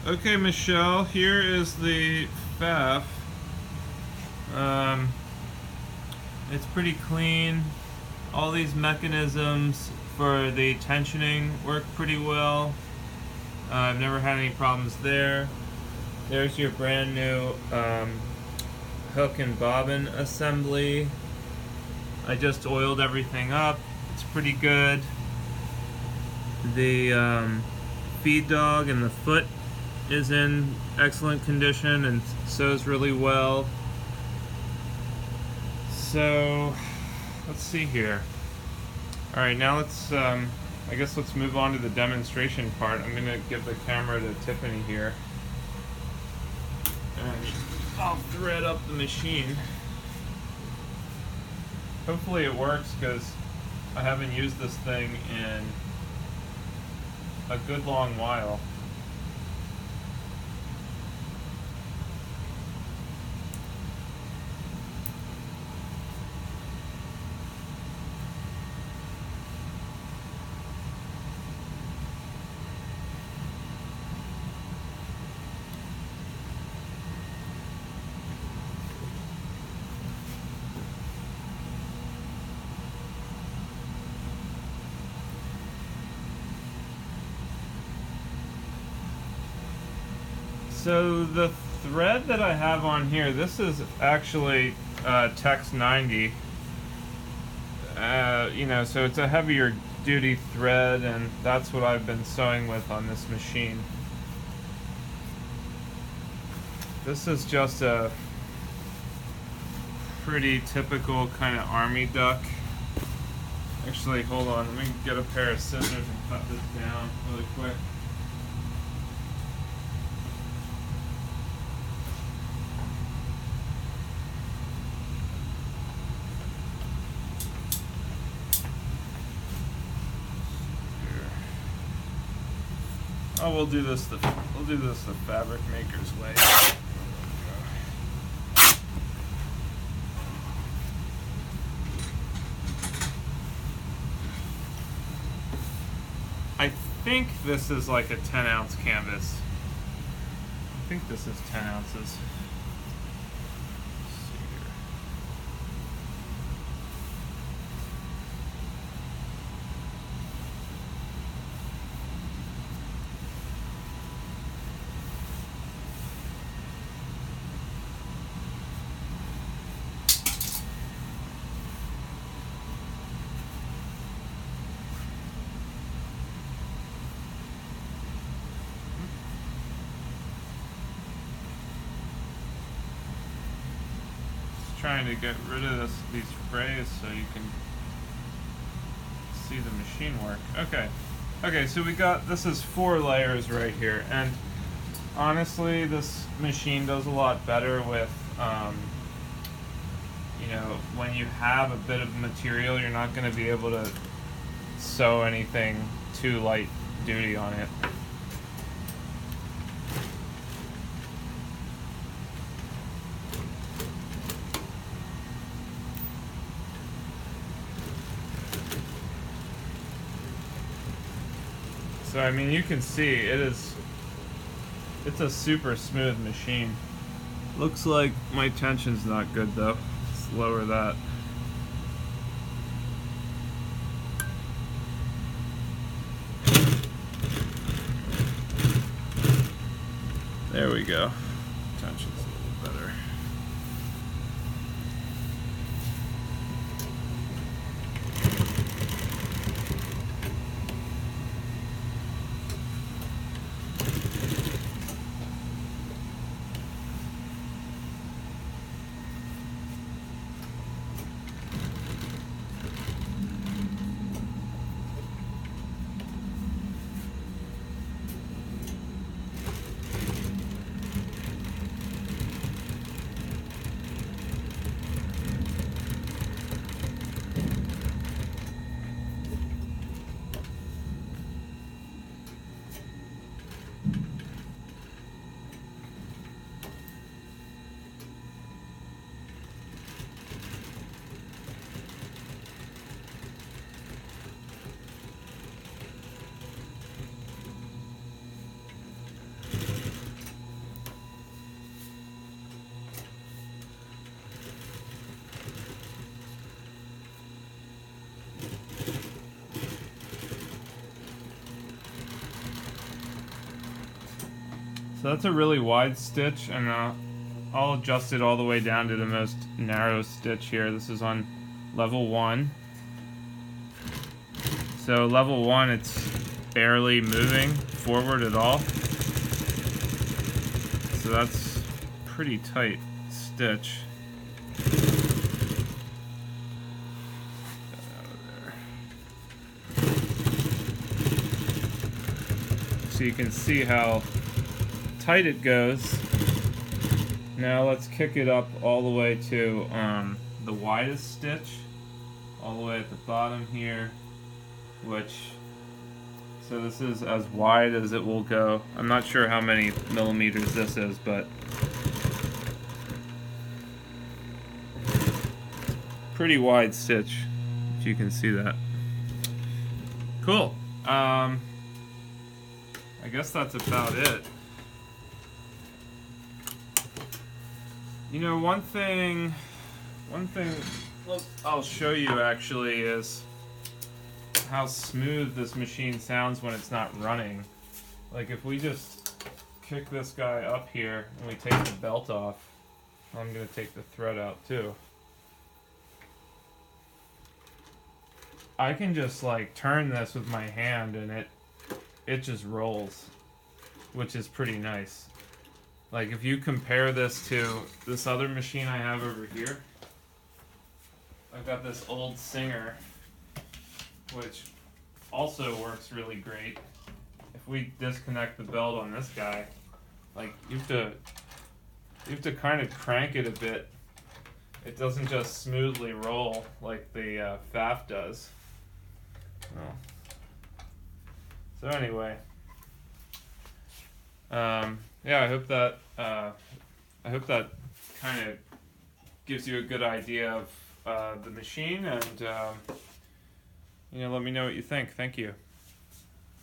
Okay, Michelle, here is the pfaff. Um, it's pretty clean. All these mechanisms for the tensioning work pretty well. I've never had any problems there. There's your brand new hook and bobbin assembly. I just oiled everything up. It's pretty good. The feed dog and the foot is in excellent condition and sews really well. So let's see here. Alright, now I guess let's move on to the demonstration part. I'm going to give the camera to Tiffany here. And I'll thread up the machine. Hopefully it works because I haven't used this thing in a good long while. So the thread that I have on here, this is actually Tex 90. So it's a heavier duty thread, and that's what I've been sewing with on this machine. This is just a pretty typical kind of army duck. Actually, hold on, let me get a pair of scissors and cut this down really quick. Oh, we'll do this the fabric maker's way. I think this is like a 10-ounce canvas. I think this is 10 ounces. Trying to get rid of these frays so you can see the machine work. Okay, so this is 4 layers right here, and honestly this machine does a lot better with when you have a bit of material, you're not going to be able to sew anything too light duty on it. So I mean, you can see it's a super smooth machine. Looks like my tension's not good though. Let's lower that. There we go. Tension's a little better. So that's a really wide stitch, and I'll adjust it all the way down to the most narrow stitch here. This is on level 1. So level 1, it's barely moving forward at all. So that's pretty tight stitch. So you can see how tight it goes. Now let's kick it up all the way to the widest stitch, all the way at the bottom here, so this is as wide as it will go. I'm not sure how many millimeters this is, but pretty wide stitch, if you can see that. Cool. I guess that's about it. You know, one thing I'll show you actually is how smooth this machine sounds when it's not running. Like if we just kick this guy up here and we take the belt off, I'm gonna take the thread out too. I can just like turn this with my hand and it just rolls, which is pretty nice. Like if you compare this to this other machine I have over here, I've got this old Singer, which also works really great. If we disconnect the belt on this guy, like you have to kind of crank it a bit. It doesn't just smoothly roll like the pfaff does. Oh. So anyway, yeah, I hope that kind of gives you a good idea of the machine, and you know, let me know what you think. Thank you.